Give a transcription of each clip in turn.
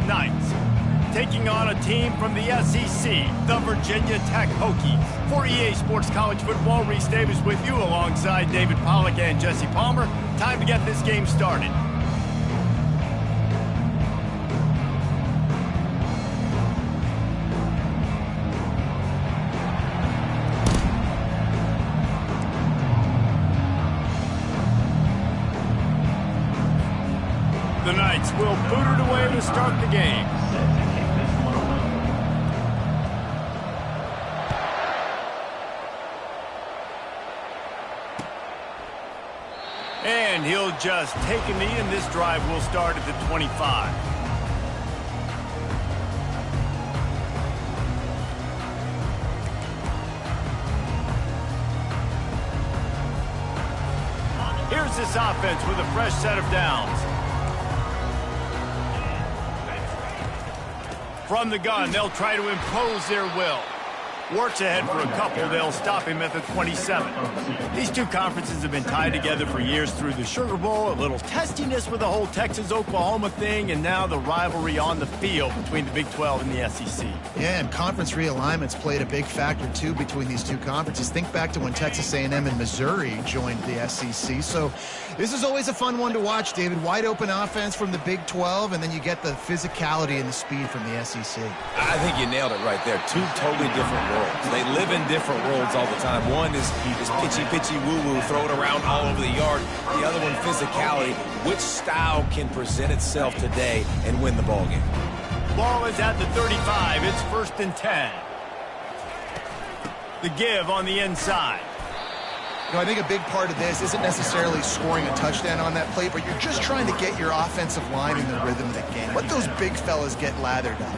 Knights, taking on a team from the SEC, the Virginia Tech Hokies. For EA Sports College Football, Reese Davis with you alongside David Pollack and Jesse Palmer. Time to get this game started. The Knights will boot it away to start the game. And he'll just take a knee, and this drive will start at the 25. Here's this offense with a fresh set of downs. From the gun, they'll try to impose their will. Works ahead for a couple. They'll stop him at the 27. These two conferences have been tied together for years through the Sugar Bowl, a little testiness with the whole Texas-Oklahoma thing, and now the rivalry on the field between the Big 12 and the SEC. Yeah, and conference realignments played a big factor, too, between these two conferences. Think back to when Texas A&M and Missouri joined the SEC. So this is always a fun one to watch, David. Wide open offense from the Big 12, and then you get the physicality and the speed from the SEC. I think you nailed it right there. Two totally different worlds. They live in different worlds all the time. One is pitchy, woo-woo, throw it around all over the yard. The other one, physicality. Which style can present itself today and win the ball game? Ball is at the 35. It's 1st and 10. The give on the inside. You know, I think a big part of this isn't necessarily scoring a touchdown on that play, but you're just trying to get your offensive line in the rhythm of the game. Let those big fellas get lathered up.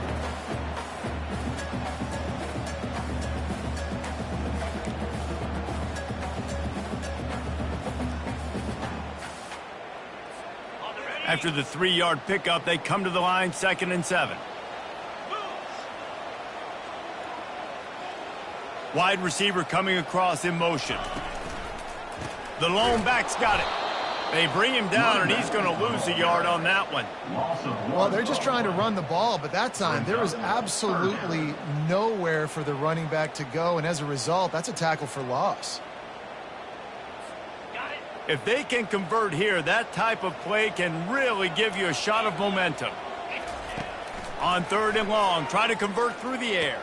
After the 3-yard pickup, they come to the line, 2nd and 7. Wide receiver coming across in motion. The lone back's got it. They bring him down, and he's going to lose a yard on that one. Well, they're just trying to run the ball, but that time there was absolutely nowhere for the running back to go, and as a result, that's a tackle for loss. If they can convert here, that type of play can really give you a shot of momentum. On 3rd and long, try to convert through the air.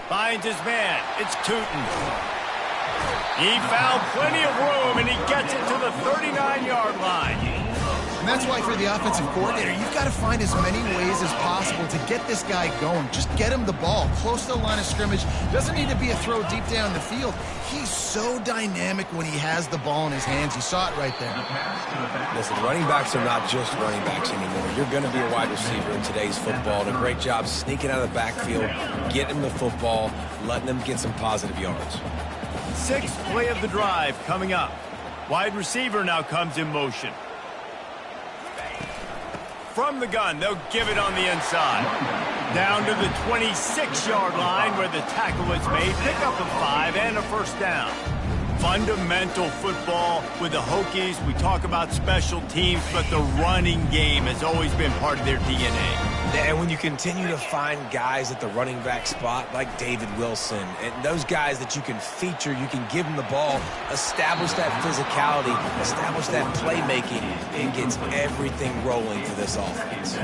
Finds his man. It's Tootin. He found plenty of room, and he gets it to the 39-yard line. And that's why for the offensive coordinator, you've got to find as many ways as possible to get this guy going. Just get him the ball close to the line of scrimmage. Doesn't need to be a throw deep down the field. He's so dynamic when he has the ball in his hands. You saw it right there. Listen, running backs are not just running backs anymore. You're going to be a wide receiver in today's football. And a great job sneaking out of the backfield, getting him the football, letting him get some positive yards. 6th play of the drive coming up. Wide receiver now comes in motion. From the gun, they'll give it on the inside. Down to the 26-yard line where the tackle is made. Pick up a 5 and a 1st down. Fundamental football with the Hokies. We talk about special teams, but the running game has always been part of their DNA. And when you continue to find guys at the running back spot like David Wilson, and those guys that you can feature, you can give them the ball, establish that physicality, establish that playmaking, it gets everything rolling for this offense.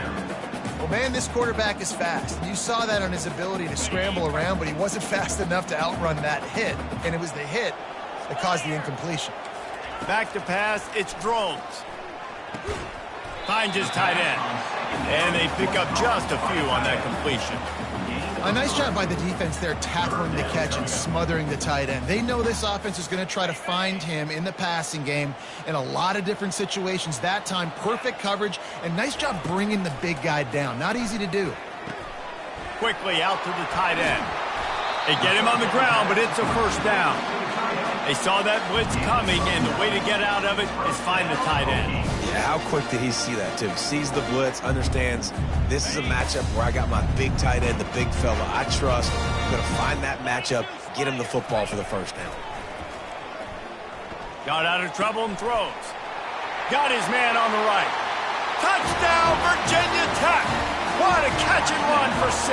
Well, man, this quarterback is fast. You saw that on his ability to scramble around, but he wasn't fast enough to outrun that hit, and it was the hit that caused the incompletion. Back to pass, it's Drones. Finds his tight end. And they pick up just a few on that completion. A nice job by the defense there, tackling the catch and smothering the tight end. They know this offense is going to try to find him in the passing game in a lot of different situations. That time, perfect coverage, and nice job bringing the big guy down. Not easy to do. Quickly out to the tight end. They get him on the ground, but it's a 1st down. They saw that blitz coming, and the way to get out of it is find the tight end. Yeah, how quick did he see that, too? Sees the blitz, understands this is a matchup where I got my big tight end, the big fella I trust. I'm going to find that matchup, get him the football for the 1st down. Got out of trouble and throws. Got his man on the right. Touchdown, Virginia Tech! What for 6.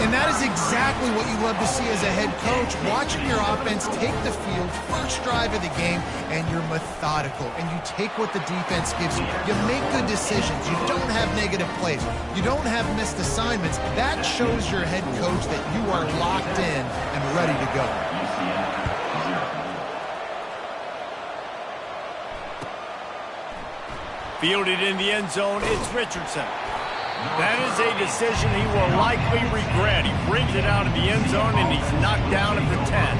And that is exactly what you love to see as a head coach, watching your offense take the field, first drive of the game, and you're methodical, and you take what the defense gives you. You make good decisions. You don't have negative plays. You don't have missed assignments. That shows your head coach that you are locked in and ready to go. Fielded in the end zone, it's Richardson. That is a decision he will likely regret. He brings it out of the end zone, and he's knocked down at the 10.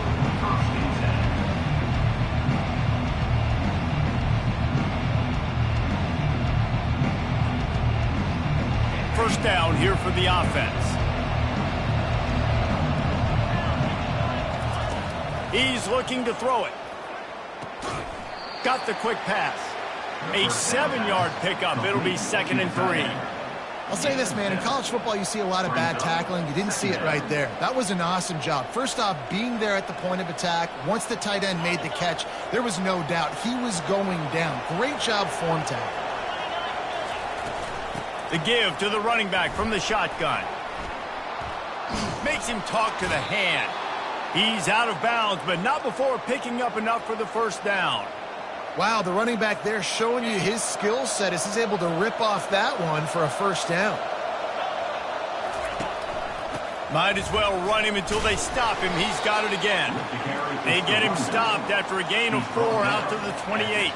First down here for the offense. He's looking to throw it. Got the quick pass. A 7-yard pickup. It'll be 2nd and 3. I'll say this, man. In college football, you see a lot of bad tackling. You didn't see it right there. That was an awesome job. First off, being there at the point of attack. Once the tight end made the catch, there was no doubt he was going down. Great job form tackle. The give to the running back from the shotgun. Makes him talk to the hand. He's out of bounds, but not before picking up enough for the first down. Wow, the running back there showing you his skill set as he's able to rip off that one for a first down. Might as well run him until they stop him. He's got it again. They get him stopped after a gain of 4 out to the 28.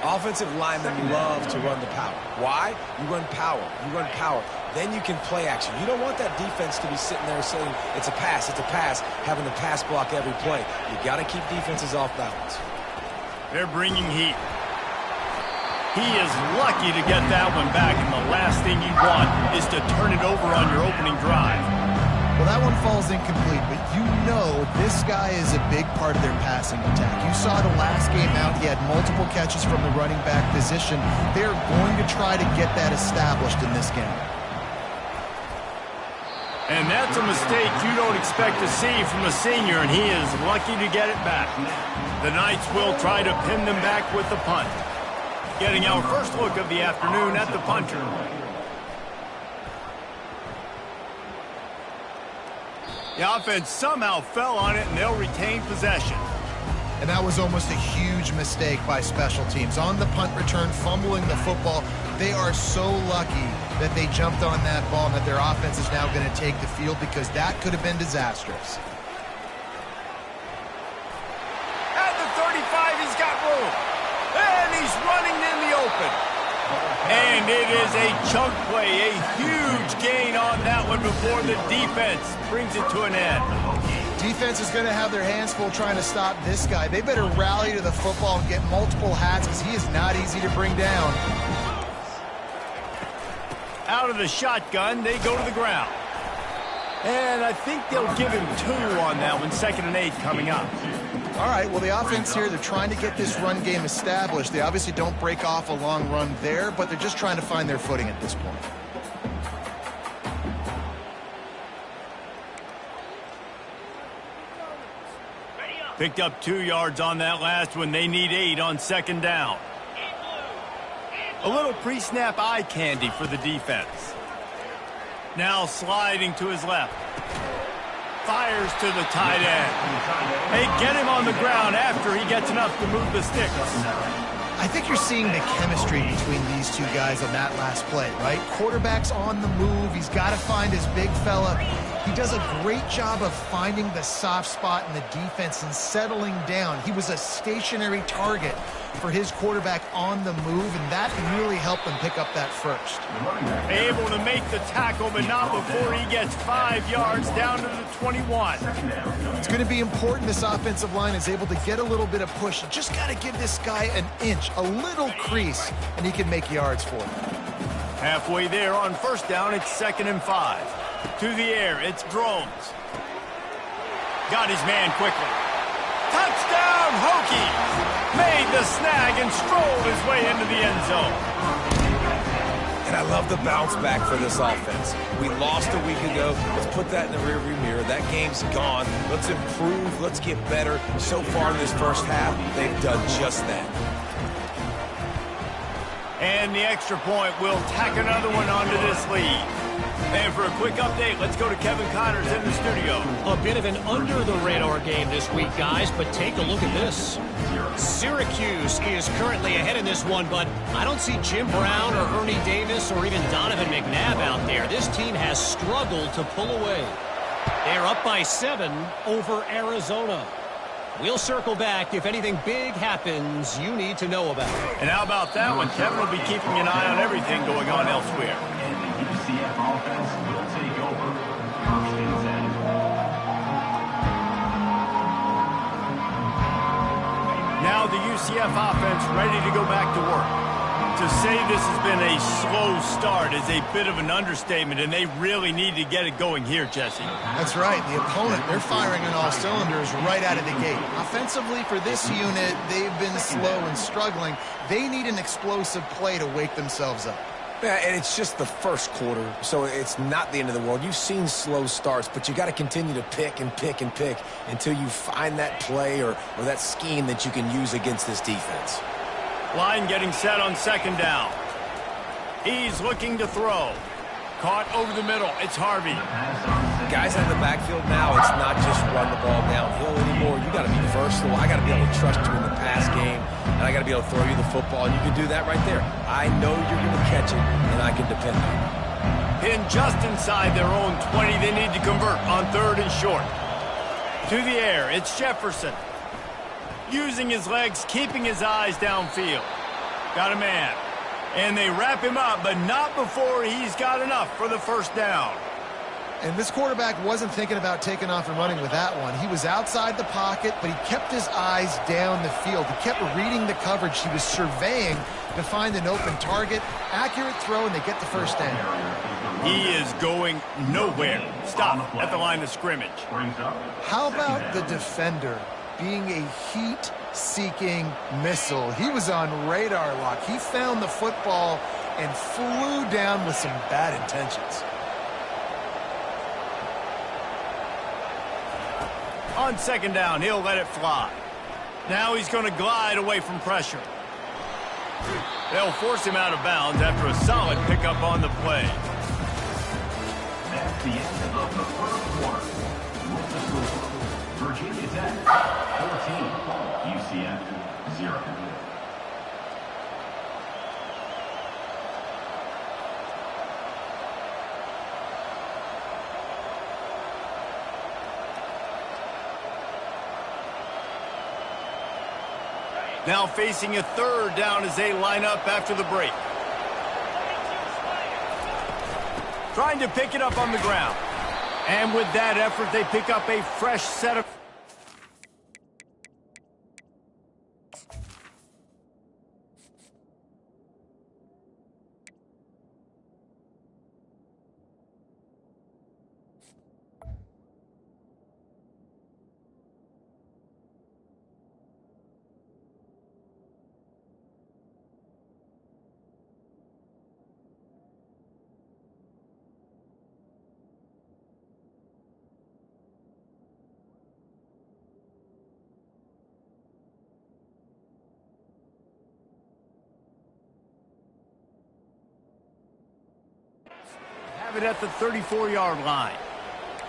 Offensive linemen love to run the power. Why? You run power. You run power. Then you can play action. You don't want that defense to be sitting there saying, it's a pass, having to pass block every play. You got to keep defenses off balance. They're bringing heat. He is lucky to get that one back, and the last thing you want is to turn it over on your opening drive. Well, that one falls incomplete, but you know this guy is a big part of their passing attack. You saw the last game out, he had multiple catches from the running back position. They're going to try to get that established in this game. And that's a mistake you don't expect to see from a senior, and he is lucky to get it back. The Knights will try to pin them back with the punt. Getting our first look of the afternoon at the punter. The offense somehow fell on it, and they'll retain possession. And that was almost a huge mistake by special teams. On the punt return, fumbling the football, they are so lucky that they jumped on that ball and that their offense is now going to take the field, because that could have been disastrous. At the 35, he's got room. And he's running in the open. And it is a chunk play, a huge gain on that one before the defense brings it to an end. Defense is going to have their hands full trying to stop this guy. They better rally to the football and get multiple hats, because he is not easy to bring down. Out of the shotgun, they go to the ground. And I think they'll give him 2 on that one. 2nd and 8 coming up. All right, well, the offense here, they're trying to get this run game established. They obviously don't break off a long run there, but they're just trying to find their footing at this point. Picked up 2 yards on that last one. They need 8 on 2nd down. A little pre-snap eye candy for the defense. Now sliding to his left. Fires to the tight end. They get him on the ground after he gets enough to move the sticks. I think you're seeing the chemistry between these two guys on that last play, right? Quarterback's on the move. He's got to find his big fella. He does a great job of finding the soft spot in the defense and settling down. He was a stationary target for his quarterback on the move, and that really helped them pick up that first. Able to make the tackle, but not before he gets 5 yards down to the 21. It's going to be important this offensive line is able to get a little bit of push. You just got to give this guy an inch, a little crease, and he can make yards for him. Halfway there on 1st down, it's 2nd and 5. To the air, it's Drones. Got his man quickly. Touchdown, Hokies! Made the snag and strolled his way into the end zone. And I love the bounce back for this offense. We lost a week ago. Let's put that in the rearview mirror. That game's gone. Let's improve. Let's get better. So far in this first half, they've done just that. And the extra point will tack another one onto this lead. And for a quick update, let's go to Kevin Connors in the studio. A bit of an under-the-radar game this week, guys, but take a look at this. Syracuse is currently ahead in this one, but I don't see Jim Brown or Ernie Davis or even Donovan McNabb out there. This team has struggled to pull away. They're up by 7 over Arizona. We'll circle back if anything big happens you need to know about. And how about that one? Kevin will be keeping an eye on everything going on elsewhere. And the UCF offense will take over. First and 10. Now the UCF offense ready to go back to work. To say this has been a slow start is a bit of an understatement, and they really need to get it going here, Jesse. That's right. The opponent, they're firing on all cylinders right out of the gate. Offensively, for this unit, they've been slow and struggling. They need an explosive play to wake themselves up. Yeah, and it's just the first quarter, so it's not the end of the world. You've seen slow starts, but you got to continue to pick and pick and pick until you find that play or that scheme that you can use against this defense. Line getting set on second down. He's looking to throw. Caught over the middle. It's Harvey. Guys out of the backfield now, it's not just run the ball downhill anymore. You got to be versatile. I got to be able to trust you in the pass game, and I got to be able to throw you the football, and you can do that right there. I know you're going to catch it, and I can depend on it. Pinned just inside their own 20. They need to convert on third and short. To the air, it's Jefferson. Using his legs, keeping his eyes downfield. Got a man. And they wrap him up, but not before he's got enough for the first down. And this quarterback wasn't thinking about taking off and running with that one. He was outside the pocket, but he kept his eyes down the field. He kept reading the coverage. He was surveying to find an open target. Accurate throw, and they get the first down. He is going nowhere. Stop at the line of scrimmage. How about the defender being a heat-seeking missile? He was on radar lock. He found the football and flew down with some bad intentions. On second down, he'll let it fly. Now he's going to glide away from pressure. They'll force him out of bounds after a solid pickup on the play. That's the end of the first quarter. With the score, Virginia Tech 14, UCF 0. Now facing a third down as they line up after the break. Trying to pick it up on the ground. And with that effort, they pick up a fresh set of... Have it at the 34-yard line.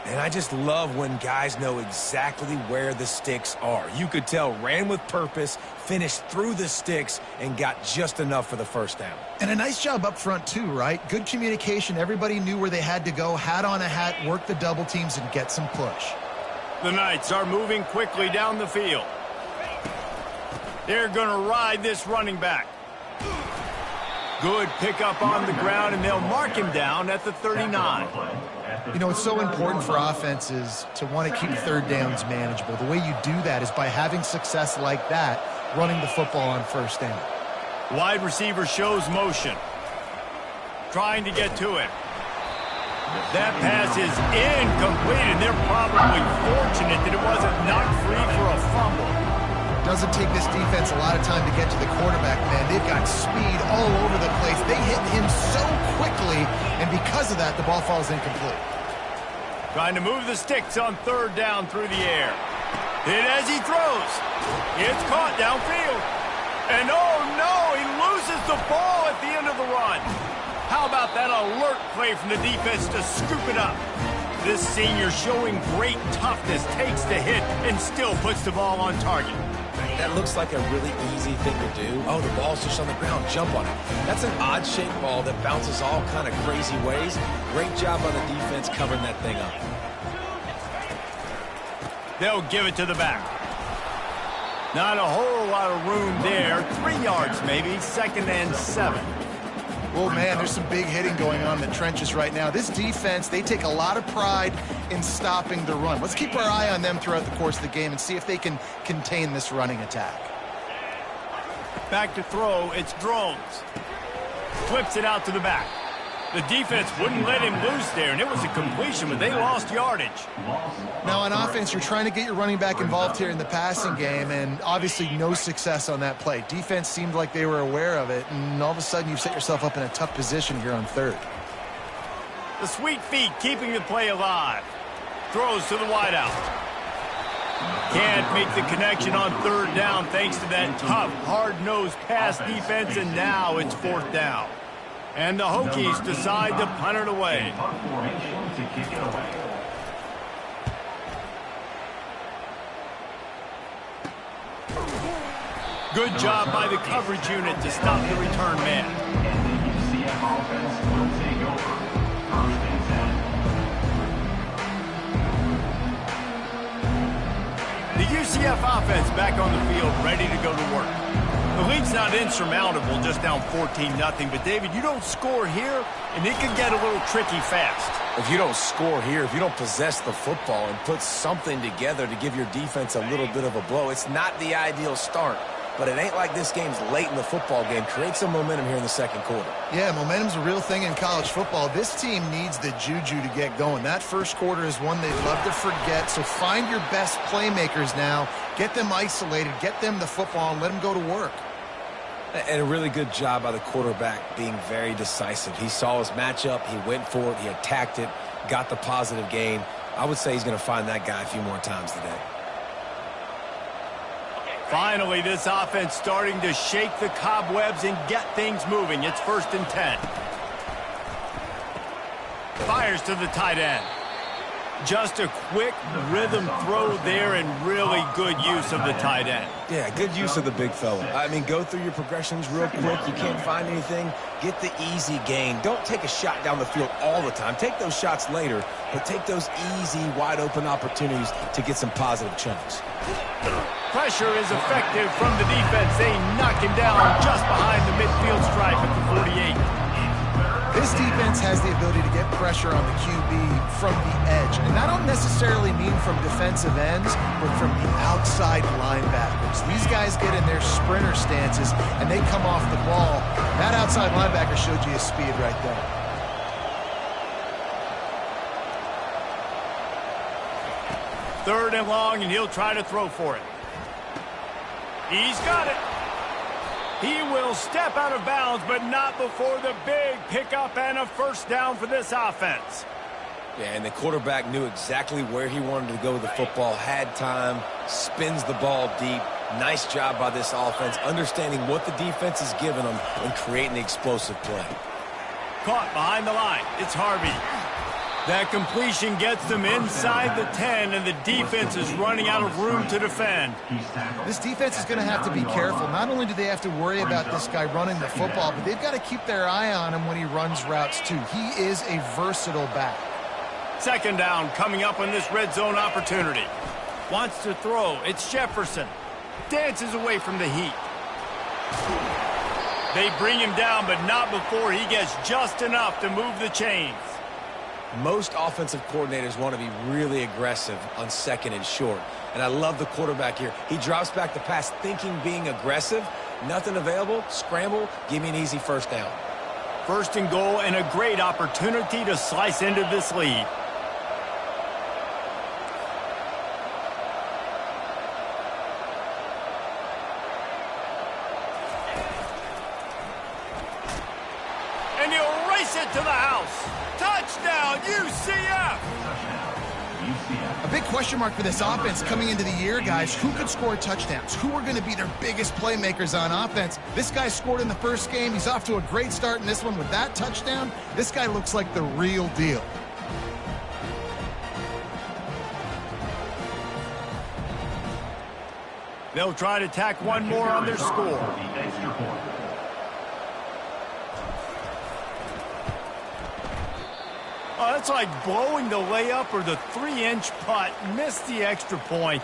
And I just love when guys know exactly where the sticks are. You could tell ran with purpose, finished through the sticks, and got just enough for the first down. And a nice job up front, too, right? Good communication. Everybody knew where they had to go, hat on a hat, work the double teams, and get some push. The Knights are moving quickly down the field. They're going to ride this running back. Good pickup on the ground, and they'll mark him down at the 39. You know, it's so important for offenses to want to keep third downs manageable. The way you do that is by having success like that, running the football on first down. Wide receiver shows motion. Trying to get to it. That pass is incomplete, and they're probably fortunate that it wasn't knocked free for a fumble. Doesn't take this defense a lot of time to get to the quarterback, man. They've got speed all over the place. They hit him so quickly, and because of that, the ball falls incomplete. Trying to move the sticks on third down through the air. Hit as he throws. It's caught downfield. And oh no, he loses loses the ball at the end of the run. How about that alert play from the defense to scoop it up? This senior showing great toughness, takes the hit, and still puts the ball on target. That looks like a really easy thing to do. Oh, the ball's just on the ground. Jump on it. That's an odd-shaped ball that bounces all kind of crazy ways. Great job on the defense covering that thing up. They'll give it to the back. Not a whole lot of room there. 3 yards maybe, 2nd and 7. Oh, man, there's some big hitting going on in the trenches right now. This defense, they take a lot of pride in stopping the run. Let's keep our eye on them throughout the course of the game and see if they can contain this running attack. Back to throw, it's Drones. Flips it out to the back. The defense wouldn't let him loose there, and it was a completion, but they lost yardage. Now, on offense, you're trying to get your running back involved here in the passing game, and obviously no success on that play. Defense seemed like they were aware of it, and all of a sudden you've set yourself up in a tough position here on 3rd. The sweet feet keeping the play alive. Throws to the wideout. Can't make the connection on 3rd down thanks to that tough, hard-nosed pass defense, and now it's 4th down. And the Hokies decide to punt it away. Good job by the coverage unit to stop the return man. And the UCF offense will take over. 1st and 10. The UCF offense back on the field, ready to go to work. The lead's not insurmountable, just down 14-0. But, David, you don't score here, and it can get a little tricky fast. If you don't score here, if you don't possess the football and put something together to give your defense a little bit of a blow, it's not the ideal start. But it ain't like this game's late in the football game. Create some momentum here in the 2nd quarter. Yeah, momentum's a real thing in college football. This team needs the juju to get going. That 1st quarter is one they'd love to forget. So find your best playmakers now. Get them isolated. Get them the football and let them go to work. And a really good job by the quarterback being very decisive. He saw his matchup. He went for it. He attacked it. Got the positive gain. I would say he's going to find that guy a few more times today. Finally, this offense starting to shake the cobwebs and get things moving. It's 1st and 10. Fires to the tight end. Just a quick rhythm throw there and really good use of the tight end. Yeah, good use of the big fella. I mean, go through your progressions real quick. You can't find anything. Get the easy gain. Don't take a shot down the field all the time. Take those shots later, but take those easy, wide-open opportunities to get some positive chunks. Pressure is effective from the defense. They knock him down just behind the midfield stripe at the 48. This defense has the ability to get pressure on the QB from the edge. And I don't necessarily mean from defensive ends, but from the outside linebackers. These guys get in their sprinter stances, and they come off the ball. That outside linebacker showed you his speed right there. Third and long, and he'll try to throw for it. He's got it. He will step out of bounds, but not before the big pickup and a 1st down for this offense. Yeah, and the quarterback knew exactly where he wanted to go with the football, had time, spins the ball deep. Nice job by this offense, understanding what the defense is giving them and creating the explosive play. Caught behind the line. It's Harvey. That completion gets them inside the 10, and the defense is running out of room to defend. This defense is going to have to be careful. Not only do they have to worry about this guy running the football, but they've got to keep their eye on him when he runs routes too. He is a versatile back. 2nd down coming up on this red zone opportunity. Wants to throw. It's Jefferson. Dances away from the heat. They bring him down, but not before he gets just enough to move the chains. Most offensive coordinators want to be really aggressive on 2nd and short. And I love the quarterback here. He drops back the pass thinking being aggressive. Nothing available. Scramble. Give me an easy 1st down. 1st and goal and a great opportunity to slice into this lead. And he'll race it to the house. Touchdown, UCF! A big question mark for this offense coming into the year, guys. Who could score touchdowns? Who are going to be their biggest playmakers on offense? This guy scored in the first game. He's off to a great start in this one with that touchdown. This guy looks like the real deal. They'll try to tack one more on their score. Oh, that's like blowing the layup or the 3-inch putt. Missed the extra point.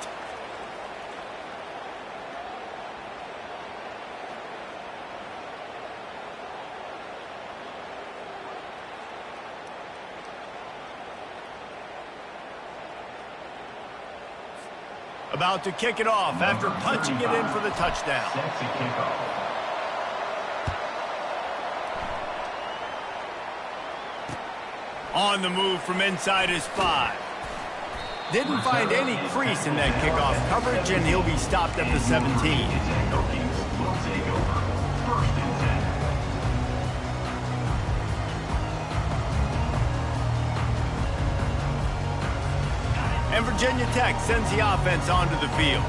About to kick it off after punching it in for the touchdown. On the move from inside his 5. Didn't find any crease in that kickoff coverage, and he'll be stopped at the 17. And Virginia Tech sends the offense onto the field.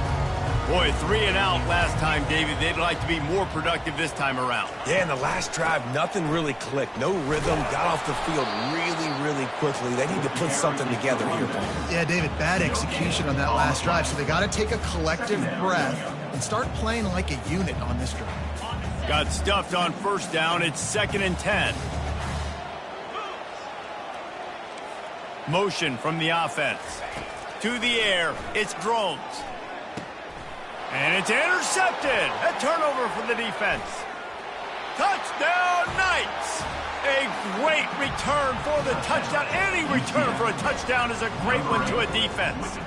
Boy, 3 and out last time, David. They'd like to be more productive this time around. Yeah, in the last drive, nothing really clicked. No rhythm, got off the field really quickly. They need to put something together here. Yeah, David, bad execution on that last drive, so they got to take a collective breath and start playing like a unit on this drive. Got stuffed on first down. It's 2nd and 10. Motion from the offense. To the air, it's Drones. And it's intercepted. A turnover for the defense. Touchdown Knights! A great return for the touchdown. Any return for a touchdown is a great one to a defense.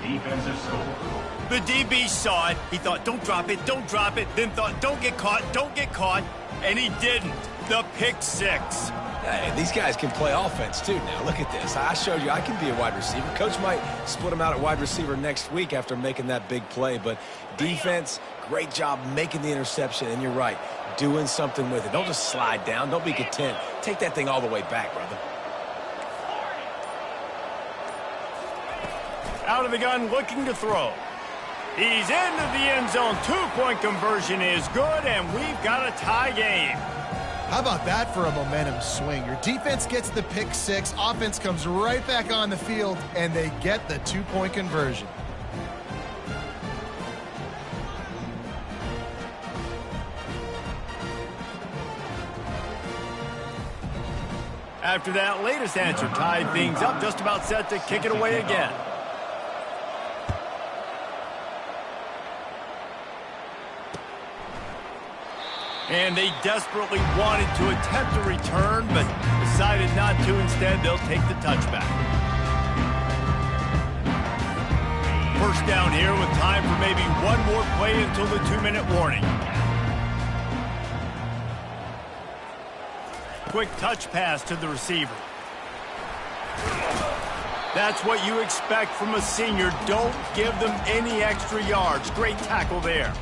The DB saw it. He thought, don't drop it, don't drop it. Then thought, don't get caught, don't get caught. And he didn't. The pick 6. Hey, these guys can play offense, too, now. Look at this. I showed you I can be a wide receiver. Coach might split him out at wide receiver next week after making that big play. But defense, great job making the interception. And you're right, doing something with it. Don't just slide down. Don't be content. Take that thing all the way back, brother. Out of the gun, looking to throw. He's into the end zone. 2-point conversion is good, and we've got a tie game. How about that for a momentum swing? Your defense gets the pick 6, offense comes right back on the field, and they get the 2-point conversion. After that latest answer tied things up, just about set to kick it away again. And they desperately wanted to attempt a return, but decided not to. Instead, they'll take the touchback. First down here with time for maybe one more play until the 2-minute warning. Quick touch pass to the receiver. That's what you expect from a senior. Don't give them any extra yards. Great tackle there.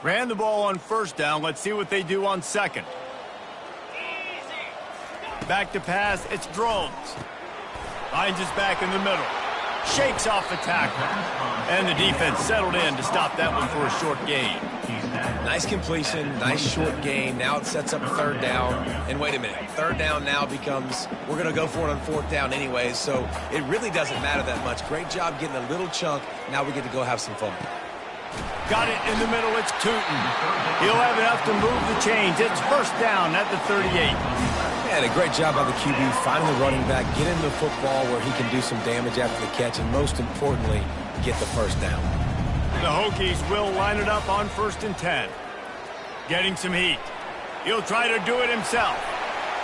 Ran the ball on first down. Let's see what they do on second. Back to pass. It's Drones. Finds his back in the middle. Shakes off the tackle. And the defense settled in to stop that one for a short gain. Nice completion, nice short gain. Now it sets up a 3rd down. And wait a minute, 3rd down now becomes, we're going to go for it on 4th down anyways. So it really doesn't matter that much. Great job getting a little chunk. Now we get to go have some fun. Got it in the middle. It's Tootin. He'll have enough to move the chains. It's first down at the 38. And a great job by the QB finding the running back, get him the football where he can do some damage after the catch, and most importantly, get the first down. The Hokies will line it up on 1st and 10. Getting some heat. He'll try to do it himself.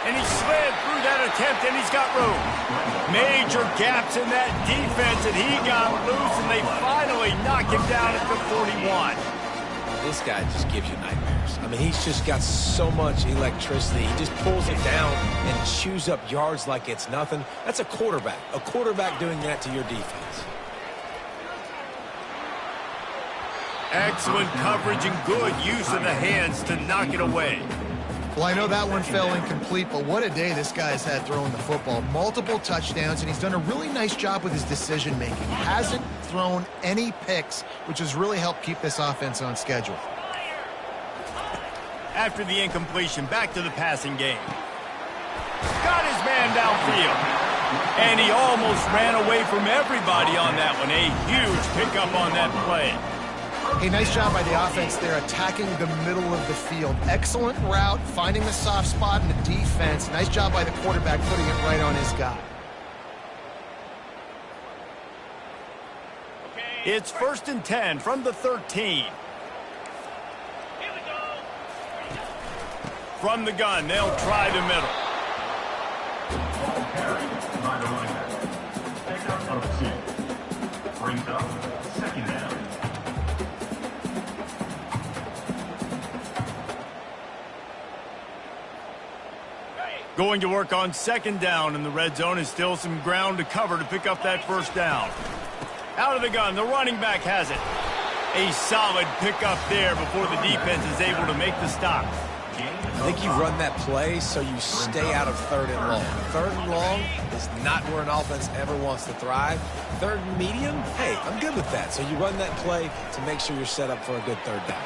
And he slid through that attempt, and he's got room. Major gaps in that defense, and he got loose, and they finally knock him down at the 41. This guy just gives you nightmares. I mean, he's just got so much electricity. He just pulls it down and chews up yards like it's nothing. That's a quarterback. A quarterback doing that to your defense. Excellent coverage and good use of the hands to knock it away. Well, I know that one fell incomplete, but what a day this guy's had throwing the football. Multiple touchdowns, and he's done a really nice job with his decision-making. Hasn't thrown any picks, which has really helped keep this offense on schedule. After the incompletion, back to the passing game. Got his man downfield. And he almost ran away from everybody on that one. A huge pickup on that play. Hey, nice job by the offense there, attacking the middle of the field. Excellent route, finding the soft spot in the defense. Nice job by the quarterback putting it right on his guy. It's 1st and 10 from the 13. From the gun, they'll try the middle. By the running back. Pickup of 2. Brings up 2nd down. Going to work on 2nd down in the red zone is still some ground to cover to pick up that 1st down. Out of the gun, the running back has it. A solid pickup there before the defense is able to make the stop. I think you run that play so you stay out of 3rd and long. 3rd and long is not where an offense ever wants to thrive. 3rd and medium, hey, I'm good with that. So you run that play to make sure you're set up for a good 3rd down.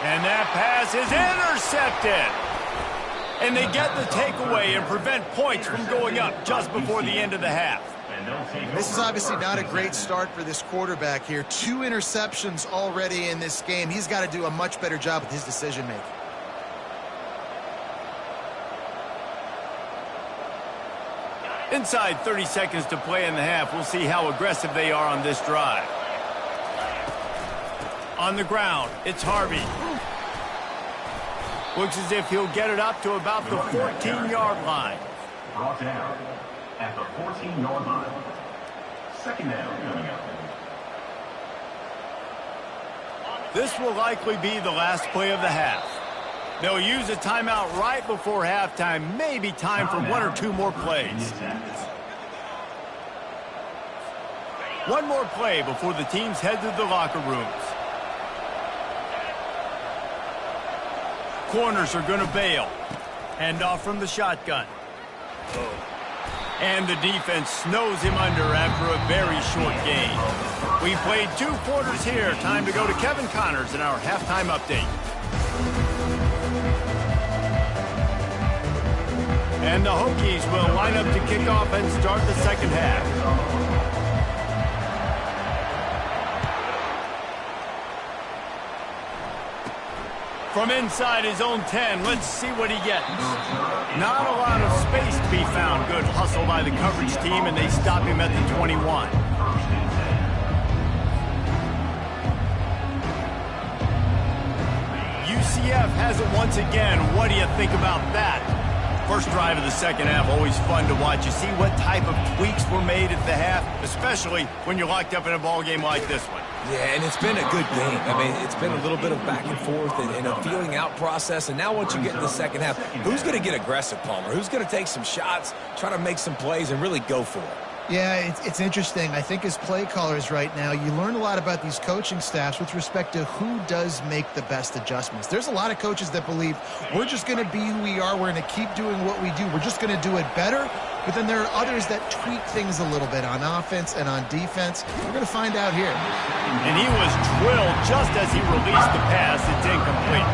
And that pass is intercepted. And they get the takeaway and prevent points from going up just before the end of the half. This is obviously not a great start for this quarterback here. 2 interceptions already in this game. He's got to do a much better job with his decision-making. Inside 30 seconds to play in the half. We'll see how aggressive they are on this drive. On the ground, it's Harvey. Looks as if he'll get it up to about the 14-yard line. Brought down at the 14-yard line. 2nd down coming up. This will likely be the last play of the half. They'll use a timeout right before halftime. Maybe time for 1 or 2 more plays. One more play before the teams head to the locker rooms. Corners are going to bail. Hand off from the shotgun. And the defense snows him under after a very short game. We played 2 quarters here. Time to go to Kevin Connors in our halftime update. And the Hokies will line up to kick off and start the 2nd half. From inside his own 10, let's see what he gets. Not a lot of space to be found. Good hustle by the coverage team, and they stop him at the 21. UCF has it once again. What do you think about that? First drive of the 2nd half, always fun to watch. You see what type of tweaks were made at the half, especially when you're locked up in a ball game like this one. Yeah, and it's been a good game. I mean, it's been a little bit of back and forth and a feeling out process. And now once you get in the 2nd half, who's going to get aggressive, Palmer? Who's going to take some shots, try to make some plays, and really go for it? Yeah, it's interesting. I think as play callers right now, you learn a lot about these coaching staffs with respect to who does make the best adjustments. There's a lot of coaches that believe we're just going to be who we are. We're going to keep doing what we do. We're just going to do it better. But then there are others that tweak things a little bit on offense and on defense. We're going to find out here. And he was drilled just as he released the pass. It's incomplete.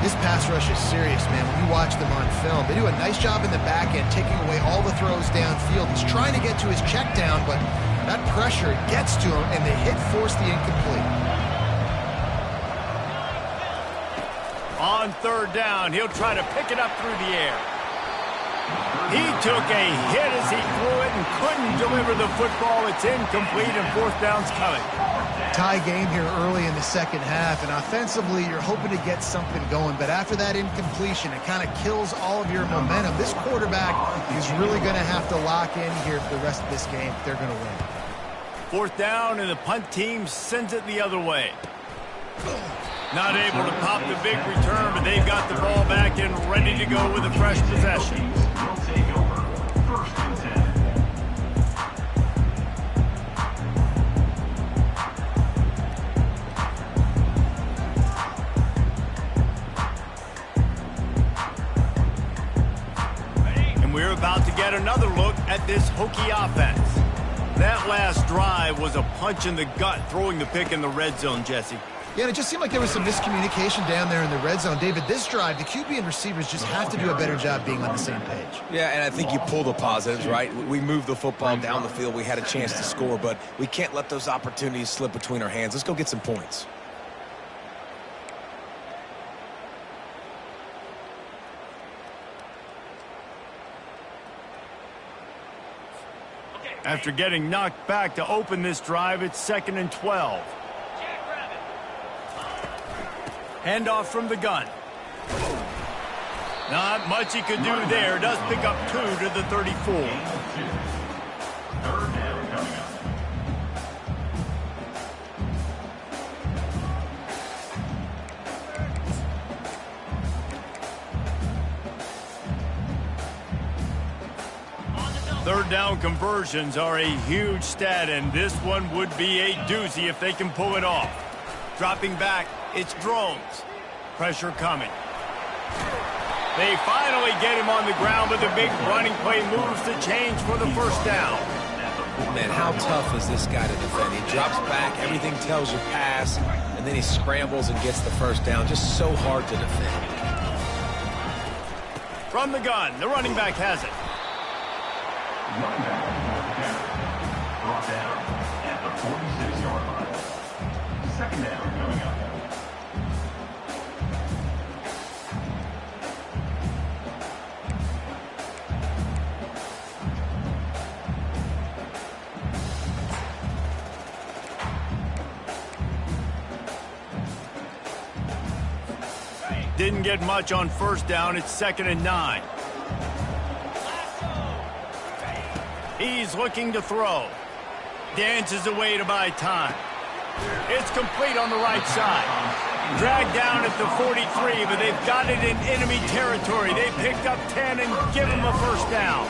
This pass rush is serious, man. When you watch them on film, they do a nice job in the back end, taking away all the throws downfield. He's trying to get to his check down, but that pressure gets to him, and the hit forced the incomplete. On 3rd down, he'll try to pick it up through the air. He took a hit as he threw it and couldn't deliver the football. It's incomplete, and 4th down's coming. Tie game here early in the 2nd half, and offensively you're hoping to get something going, but after that incompletion, it kind of kills all of your momentum. This quarterback is really going to have to lock in here for the rest of this game if they're going to win. 4th down, and the punt team sends it the other way. Not able to pop the big return, but they've got the ball back and ready to go with a fresh possession. Will take over 1st and 10. this Hokie offense. That last drive was a punch in the gut, throwing the pick in the red zone, Jesse. Yeah, and it just seemed like there was some miscommunication down there in the red zone. David, this drive, the QB and receivers just have to do a better job being on the same page. Yeah, and I think you pull the positives, right? We moved the football down the field. We had a chance to score, but we can't let those opportunities slip between our hands. Let's go get some points. After getting knocked back to open this drive, it's 2nd and 12. Handoff from the gun. Not much he could do there. Does pick up 2 to the 34. 3rd down coming up. Third down conversions are a huge stat, and this one would be a doozy if they can pull it off. Dropping back, it's drones. Pressure coming. They finally get him on the ground, but the big running play moves the change for the first down. Man, how tough is this guy to defend? He drops back, everything tells you pass, and then he scrambles and gets the first down. Just so hard to defend. From the gun, the running back has it. Running back brought down at the 46-yard line. 2nd down coming up. Didn't get much on first down. It's 2nd and 9. He's looking to throw. Dances away to buy time. It's complete on the right side. Dragged down at the 43, but they've got it in enemy territory. They picked up 10 and give him a first down.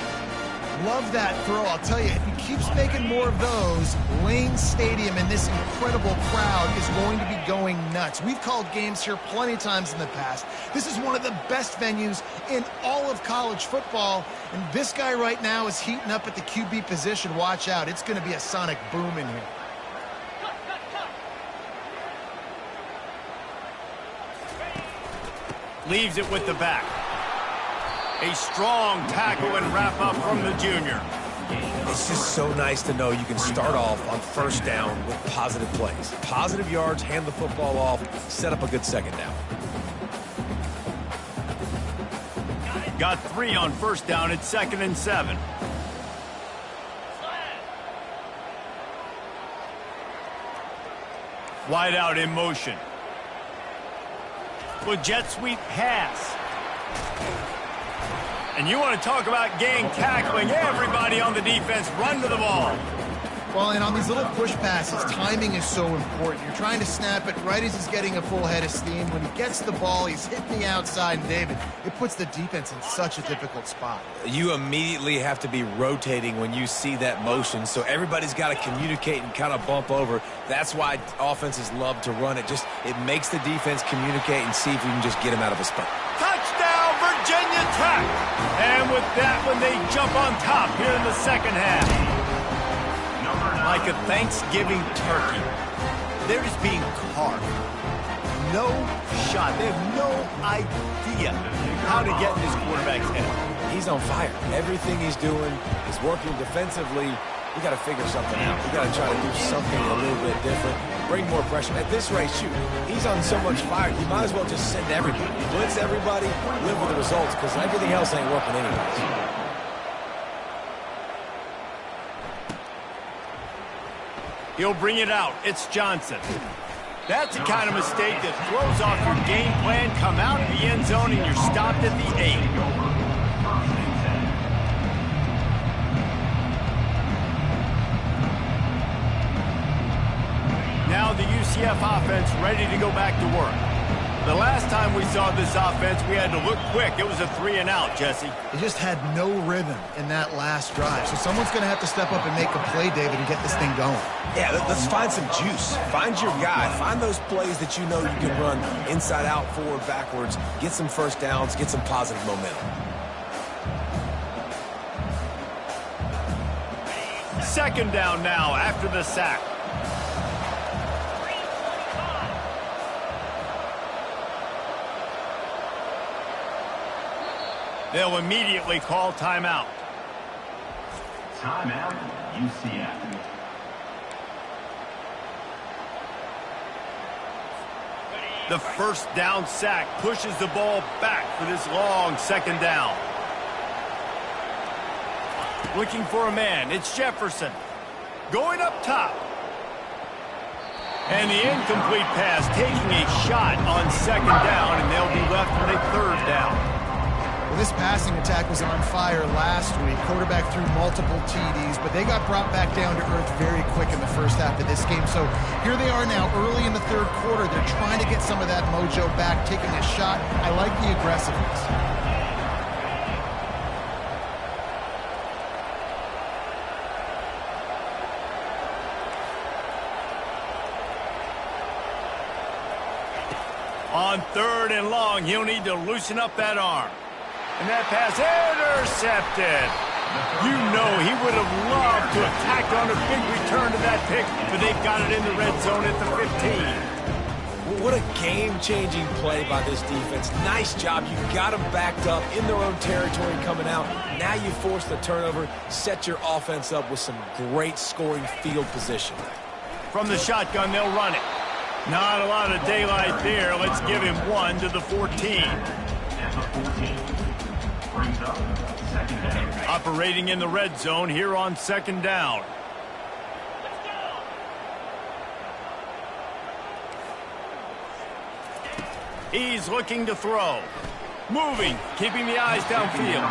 Love that throw. I'll tell you, if he keeps making more of those, Lane Stadium and this incredible crowd is going to be going nuts. We've called games here plenty of times in the past. This is one of the best venues in all of college football, and this guy right now is heating up at the QB position. Watch out. It's going to be a sonic boom in here. Leaves it with the back. A strong tackle and wrap up from the junior. It's just so nice to know you can start off on first down with positive plays. Positive yards, hand the football off, set up a good second down. Got 3 on first down. It's 2nd and 7. Wide out in motion. With jet sweep pass. And you want to talk about gang tackling. Everybody on the defense run to the ball. Well, and on these little push passes, timing is so important. You're trying to snap it right as he's getting a full head of steam. When he gets the ball, he's hitting the outside, and David, it puts the defense in such a difficult spot. You immediately have to be rotating when you see that motion, so everybody's got to communicate and kind of bump over. That's why offenses love to run it. It makes the defense communicate and see if you can just get him out of a spot. Touchdown, Virginia Tech! And with that one, they jump on top here in the second half. Like a Thanksgiving turkey, they're just being carved. No shot. They have no idea how to get in this quarterback's head. He's on fire. Everything he's doing is working defensively. You got to figure something out. You got to try to do something a little bit different. Bring more pressure. At this rate, shoot, he's on so much fire, you might as well just send everybody. Blitz everybody, live with the results, because everything else ain't working anyways. He'll bring it out. It's Johnson. That's the kind of mistake that throws off your game plan. Come out of the end zone and you're stopped at the 8. Now the UCF offense ready to go back to work. The last time we saw this offense, we had to look quick. It was a 3 and out, Jesse. They just had no rhythm in that last drive. So someone's going to have to step up and make a play, David, and get this thing going. Yeah, let's find some juice. Find your guy. Find those plays that you know you can run inside out, forward, backwards. Get some first downs. Get some positive momentum. Second down now after the sack. They'll immediately call timeout. Timeout, UCF. The first down sack pushes the ball back for this long second down. Looking for a man. It's Jefferson. Going up top. And the incomplete pass taking a shot on second down, and they'll be left with a third down. Well, this passing attack was on fire last week. Quarterback threw multiple TDs, but they got brought back down to earth very quick in the first half of this game. So here they are now early in the third quarter. They're trying to get some of that mojo back, taking a shot. I like the aggressiveness. On third and long, he'll need to loosen up that arm. And that pass intercepted. You know he would have loved to have tacked on a big return to that pick, but they got it in the red zone at the 15. What a game-changing play by this defense. Nice job. You got them backed up in their own territory coming out. Now you force the turnover, set your offense up with some great scoring field position. From the shotgun, they'll run it. Not a lot of daylight there. Let's give him one to the 14. At the 14. Brings up second down. Operating in the red zone here on second down. He's looking to throw. Moving, keeping the eyes downfield.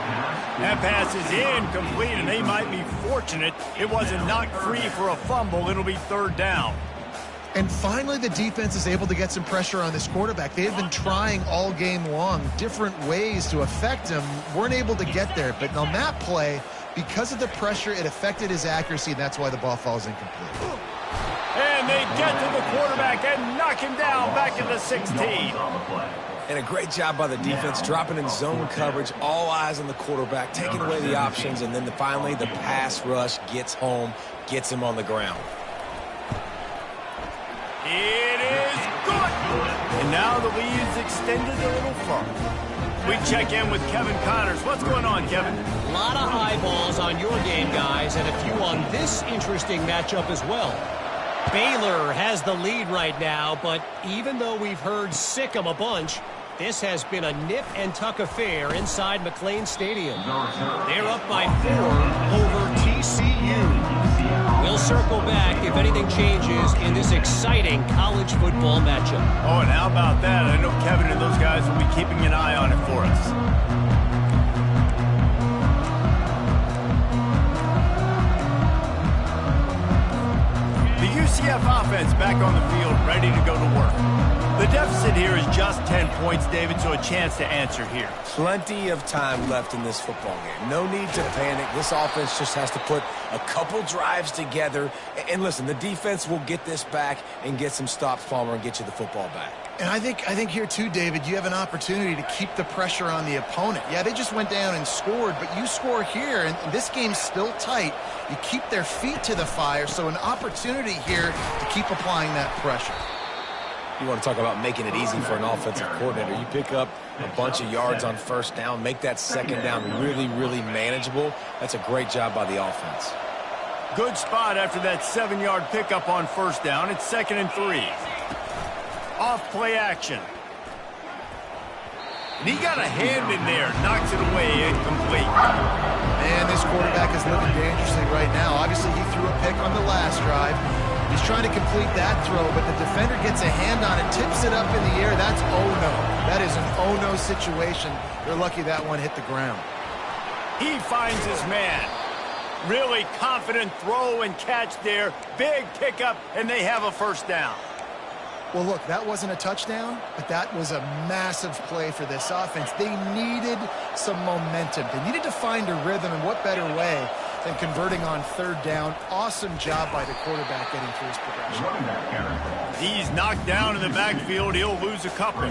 That pass is incomplete, and they might be fortunate it wasn't knocked free for a fumble. It'll be third down. And finally, the defense is able to get some pressure on this quarterback. They've been trying all game long different ways to affect him. Weren't able to get there. But on that play, because of the pressure, it affected his accuracy, and that's why the ball falls incomplete. And they get to the quarterback and knock him down back at the 16. And a great job by the defense, dropping in zone coverage, all eyes on the quarterback, taking away the options, and then finally the pass rush gets home, gets him on the ground. It is good. And now the lead is extended a little further. We check in with Kevin Connors. What's going on, Kevin? A lot of eyeballs on your game, guys, and a few on this interesting matchup as well. Baylor has the lead right now, but even though we've heard sick 'em a bunch, this has been a nip-and-tuck affair inside McLean Stadium. They're up by 4 over TCU. We'll circle back if anything changes in this exciting college football matchup. Oh, and how about that? I know Kevin and those guys will be keeping an eye on it for us. The UCF offense back on the field, ready to go to work. The deficit here is just 10 points, David, so a chance to answer here. Plenty of time left in this football game. No need to panic. This offense just has to put a couple drives together. And listen, the defense will get this back and get some stops, Palmer, and get you the football back. And I think here too, David, you have an opportunity to keep the pressure on the opponent. Yeah, they just went down and scored, but you score here, and this game's still tight. You keep their feet to the fire, so an opportunity here to keep applying that pressure. You want to talk about making it easy for an offensive coordinator. You pick up a bunch of yards on first down, make that second down really, really manageable. That's a great job by the offense. Good spot after that 7-yard pickup on first down. It's 2nd and 3. Off play action. And he got a hand in there, knocks it away, incomplete. Man, this quarterback is living dangerously right now. Obviously, he threw a pick on the last drive. He's trying to complete that throw, but the defender gets a hand on it, tips it up in the air. That's oh-no. That is an oh-no situation. They're lucky that one hit the ground. He finds his man. Really confident throw and catch there. Big pickup, and they have a first down. Well, look, that wasn't a touchdown, but that was a massive play for this offense. They needed some momentum. They needed to find a rhythm, and what better way than converting on third down. Awesome job by the quarterback getting through his progression. He's knocked down in the backfield. He'll lose a couple.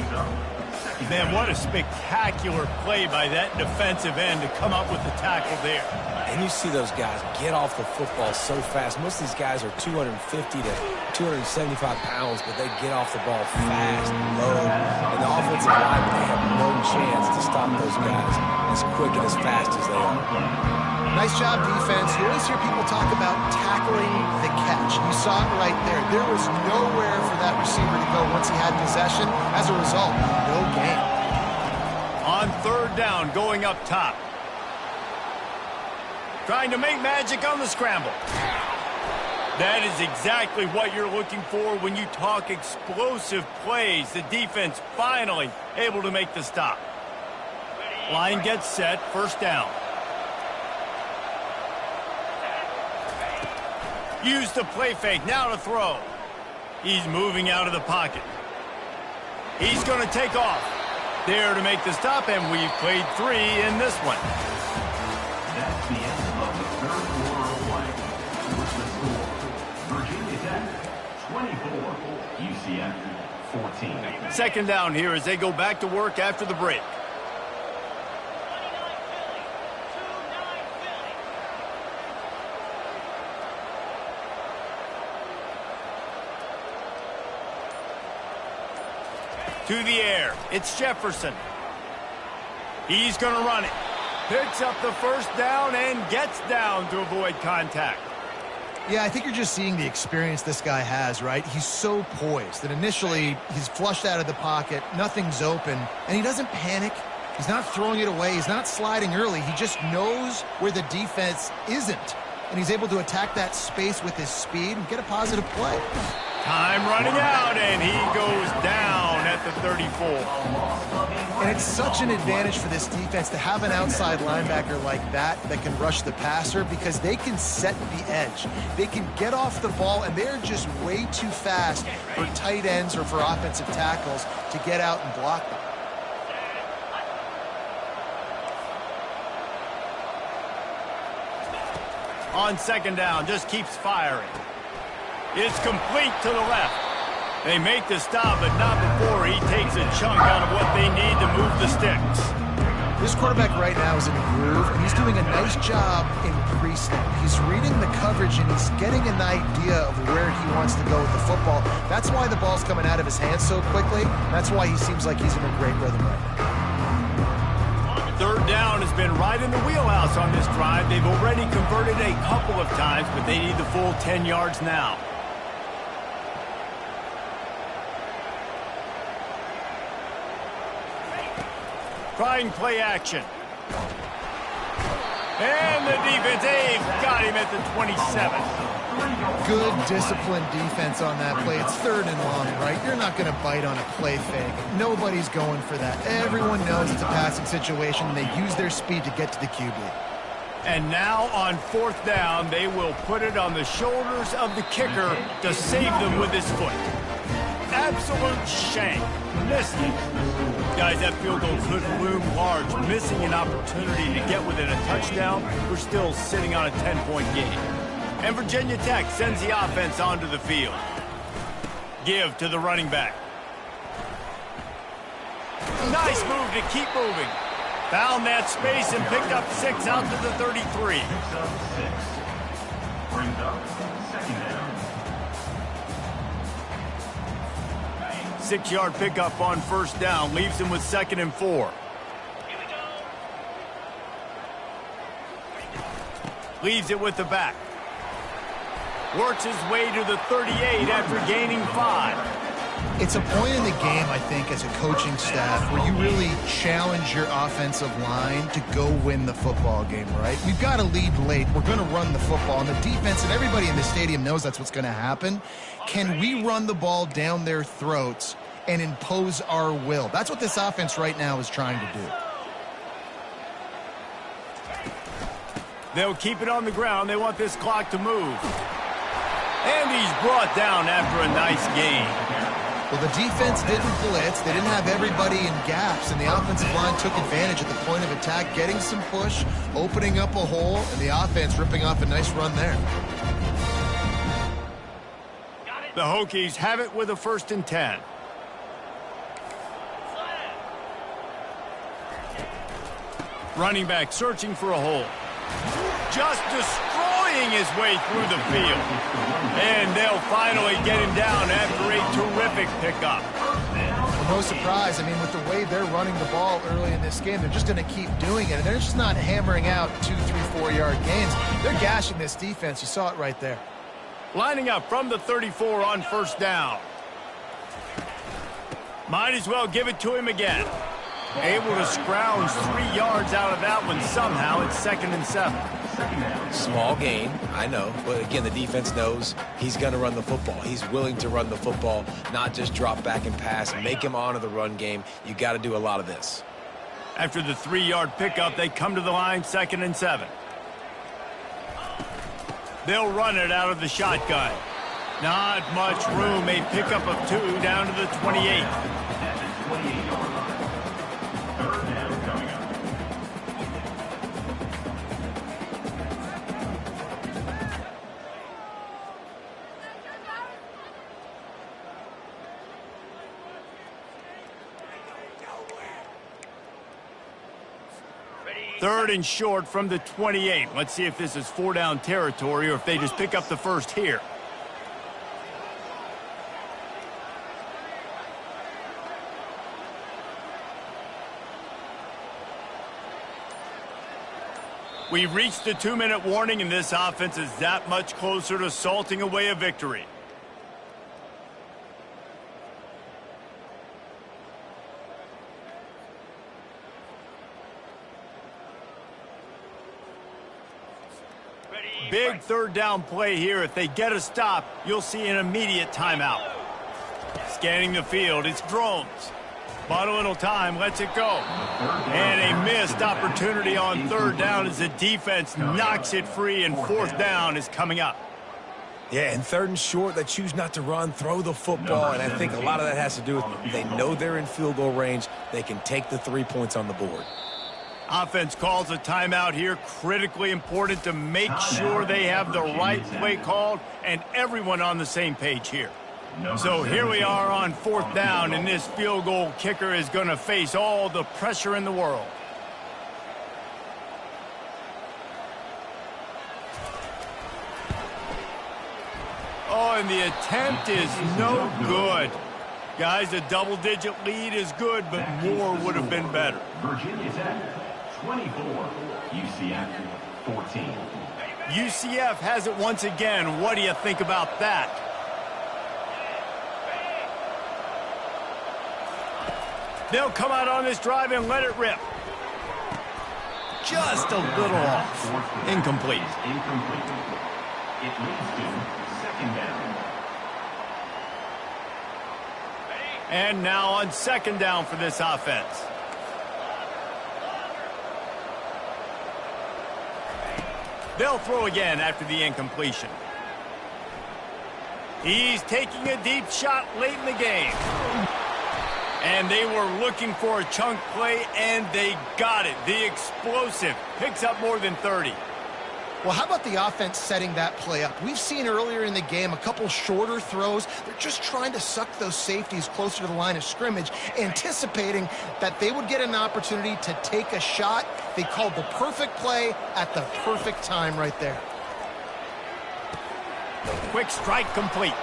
Man, what a spectacular play by that defensive end to come up with the tackle there. And you see those guys get off the football so fast. Most of these guys are 250 to 275 pounds, but they get off the ball fast, low. And the offensive line, they have no chance to stop those guys as quick and as fast as they are. Nice job, defense. You always hear people talk about tackling the catch. You saw it right there. There was nowhere for that receiver to go once he had possession. As a result, no gain. On third down, going up top. Trying to make magic on the scramble. That is exactly what you're looking for when you talk explosive plays. The defense finally able to make the stop. Line gets set, first down. Use the play fake, now to throw. He's moving out of the pocket. He's going to take off. There to make the stop, and we've played 3 in this one. That's the end of the third quarter of play. With the score, Virginia Tech 24, UCF 14. Second down here as they go back to work after the break. To the air, it's Jefferson. He's going to run it. Picks up the first down and gets down to avoid contact. Yeah, I think you're just seeing the experience this guy has, right? He's so poised that initially he's flushed out of the pocket, nothing's open, and he doesn't panic. He's not throwing it away. He's not sliding early. He just knows where the defense isn't, and he's able to attack that space with his speed and get a positive play. Time running out, and he goes down at the 34. And it's such an advantage for this defense to have an outside linebacker like that can rush the passer, because they can set the edge. They can get off the ball, and they're just way too fast for tight ends or for offensive tackles to get out and block them. On second down, just keeps firing. It's complete to the left. They make the stop, but not before he takes a chunk out of what they need to move the sticks. This quarterback right now is in a groove, and he's doing a nice job in pre-snap. He's reading the coverage, and he's getting an idea of where he wants to go with the football. That's why the ball's coming out of his hands so quickly. That's why he seems like he's in a great rhythm right now. Third down has been right in the wheelhouse on this drive. They've already converted a couple of times, but they need the full 10 yards now. Trying play action. And the defense, they've got him at the 27. Good disciplined defense on that play. It's third and long, right? You're not going to bite on a play fake. Nobody's going for that. Everyone knows it's a passing situation, and they use their speed to get to the QB. And now on fourth down, they will put it on the shoulders of the kicker to save them with his foot. Absolute shank. Missed it. Guys, that field goal could loom large. Missing an opportunity to get within a touchdown. We're still sitting on a 10-point game. And Virginia Tech sends the offense onto the field. Give to the running back. Nice move to keep moving. Found that space and picked up 6 out to the 33. Picks up 6. Brings up second down. 6-yard pickup on first down. Leaves him with 2nd and 4. Leaves it with the back. Works his way to the 38 after gaining 5. It's a point in the game, I think, as a coaching staff where you really challenge your offensive line to go win the football game, right? We've got to lead late. We're going to run the football. And the defense and everybody in the stadium knows that's what's going to happen. Can we run the ball down their throats and impose our will? That's what this offense right now is trying to do. They'll keep it on the ground. They want this clock to move. And he's brought down after a nice gain. Well, the defense didn't blitz. They didn't have everybody in gaps, and the offensive line took advantage at the point of attack, getting some push, opening up a hole, and the offense ripping off a nice run there. The Hokies have it with a 1st and 10. Running back searching for a hole. just destroying his way through the field. And they'll finally get him down after a terrific pickup. No surprise. I mean, with the way they're running the ball early in this game, they're just going to keep doing it. And they're just not hammering out 2, 3, 4-yard gains. They're gashing this defense. You saw it right there. Lining up from the 34 on first down. Might as well give it to him again. Able to scrounge 3 yards out of that one somehow. It's 2nd and 7. Small gain, I know. But again, the defense knows he's going to run the football. He's willing to run the football, not just drop back and pass, make him honor the run game. You got to do a lot of this. After the 3-yard pickup, they come to the line, 2nd and 7. They'll run it out of the shotgun. Not much room. A pickup of 2 down to the 28. Third and short from the 28. Let's see if this is 4-down territory or if they just pick up the first here. We've reached the 2-minute warning, and this offense is that much closer to salting away a victory. Big 3rd down play here. If they get a stop, you'll see an immediate timeout. Scanning the field, it's drones. But a little time, lets it go. And a missed opportunity on 3rd down as the defense knocks it free, and 4th down is coming up. Yeah, and 3rd and short, they choose not to run, throw the football, and I think a lot of that has to do with they know they're in field goal range. They can take the 3 points on the board. Offense calls a timeout here. Critically important to make sure they have the right play called and everyone on the same page here. So here we are on 4th down, and this field goal kicker is going to face all the pressure in the world. Oh, and the attempt is no good. Guys, a double-digit lead is good, but more would have been better. Virginia Tech, 24. UCF, 14. UCF has it once again. What do you think about that? They'll come out on this drive and let it rip. Just a little off. Incomplete. Incomplete. It leads to 2nd down. And now on 2nd down for this offense. They'll throw again after the incompletion. He's taking a deep shot late in the game. And they were looking for a chunk play, and they got it. The explosive picks up more than 30. Well, how about the offense setting that play up? We've seen earlier in the game a couple shorter throws. They're just trying to suck those safeties closer to the line of scrimmage, anticipating that they would get an opportunity to take a shot. They called the perfect play at the perfect time right there. Quick strike complete.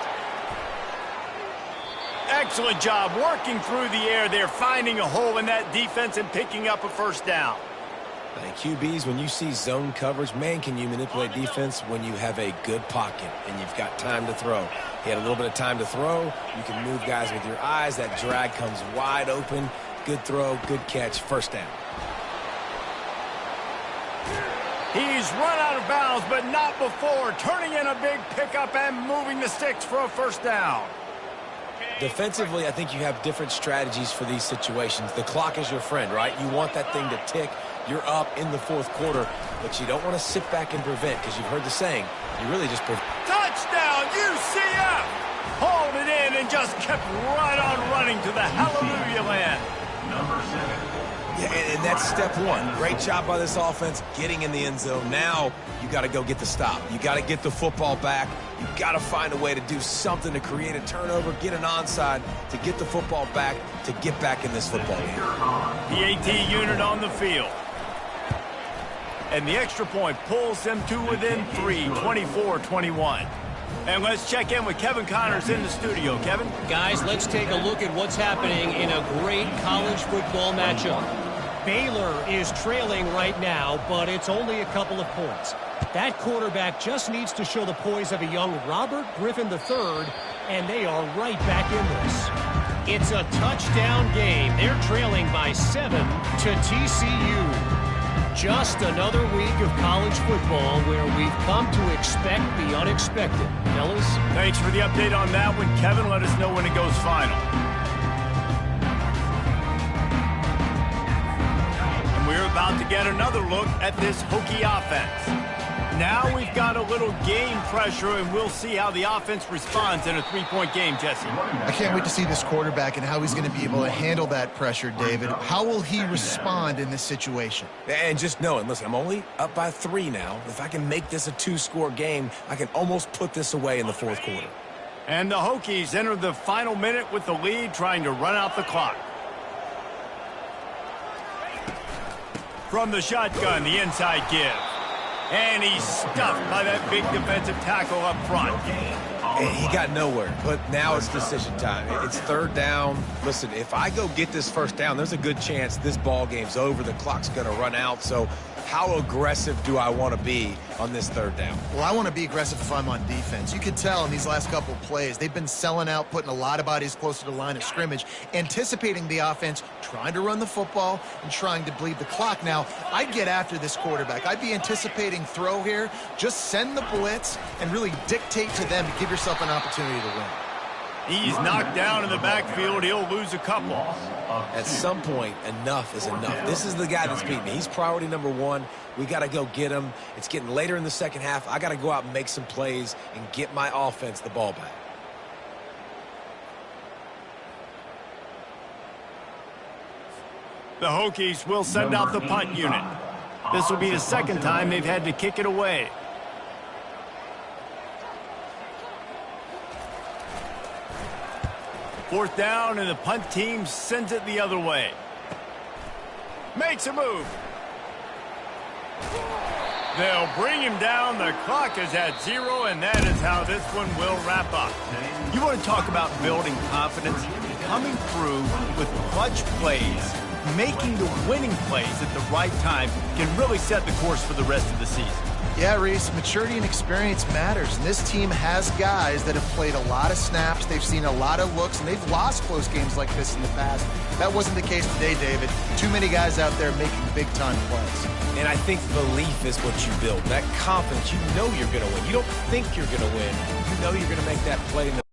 Excellent job working through the air. They're finding a hole in that defense and picking up a 1st down. QBs, when you see zone coverage, man, can you manipulate defense when you have a good pocket and you've got time to throw. He had a little bit of time to throw. You can move guys with your eyes. That drag comes wide open. Good throw, good catch, 1st down. He's run out of bounds, but not before. Turning in a big pickup and moving the sticks for a 1st down. Defensively, I think you have different strategies for these situations. The clock is your friend, right? You want that thing to tick. You're up in the 4th quarter, but you don't want to sit back and prevent, because you've heard the saying, you really just prevent. Touchdown, UCF! Hauled it in and just kept right on running to the hallelujah land. Number 7. Yeah, and that's step 1. Great job by this offense getting in the end zone. Now you got to go get the stop. You got to get the football back. You got to find a way to do something to create a turnover, get an onside, to get the football back, to get back in this football game. The AT unit on the field. And the extra point pulls them to within 3, 24-21. And let's check in with Kevin Connors in the studio. Kevin? Guys, let's take a look at what's happening in a great college football matchup. Baylor is trailing right now, but it's only a couple of points. That quarterback just needs to show the poise of a young Robert Griffin III, and they are right back in this. It's a touchdown game. They're trailing by 7 to TCU. Just another week of college football where we've come to expect the unexpected. Fellas? Thanks for the update on that one, Kevin. Let us know when it goes final. And we're about to get another look at this Hokie offense. Now we've got a little game pressure, and we'll see how the offense responds in a three-point game, Jesse. I can't wait to see this quarterback and how he's going to be able to handle that pressure, David. How will he respond in this situation? And just knowing, listen, I'm only up by 3 now. If I can make this a 2-score game, I can almost put this away in the fourth quarter. And the Hokies enter the final minute with the lead, trying to run out the clock. From the shotgun, the inside give. And he's stuffed by that big defensive tackle up front. And he got nowhere, but now it's decision time. It's third down. Listen, if I go get this first down, there's a good chance this ball game's over. The clock's going to run out. So how aggressive do I want to be on this third down? Well, I want to be aggressive if I'm on defense. You can tell in these last couple of plays, they've been selling out, putting a lot of bodies closer to the line of scrimmage, anticipating the offense, trying to run the football, and trying to bleed the clock. Now, I'd get after this quarterback. I'd be anticipating throw here. Just send the blitz and really dictate to them to give yourself an opportunity to win. He's knocked down in the backfield. He'll lose a couple. At some point, enough is enough. This is the guy that's beating me. He's priority number 1. We got to go get him. It's getting later in the second half. I got to go out and make some plays and get my offense the ball back. The Hokies will send out the punt unit. This will be the second time they've had to kick it away. Fourth down, and the punt team sends it the other way. Makes a move. They'll bring him down. The clock is at 0, and that is how this one will wrap up. You want to talk about building confidence? Coming through with clutch plays, making the winning plays at the right time can really set the course for the rest of the season. Yeah, Reese, maturity and experience matters. And this team has guys that have played a lot of snaps. They've seen a lot of looks, and they've lost close games like this in the past. That wasn't the case today, David. Too many guys out there making big-time plays. And I think belief is what you build. That confidence, you know you're going to win. You don't think you're going to win. You know you're going to make that play in the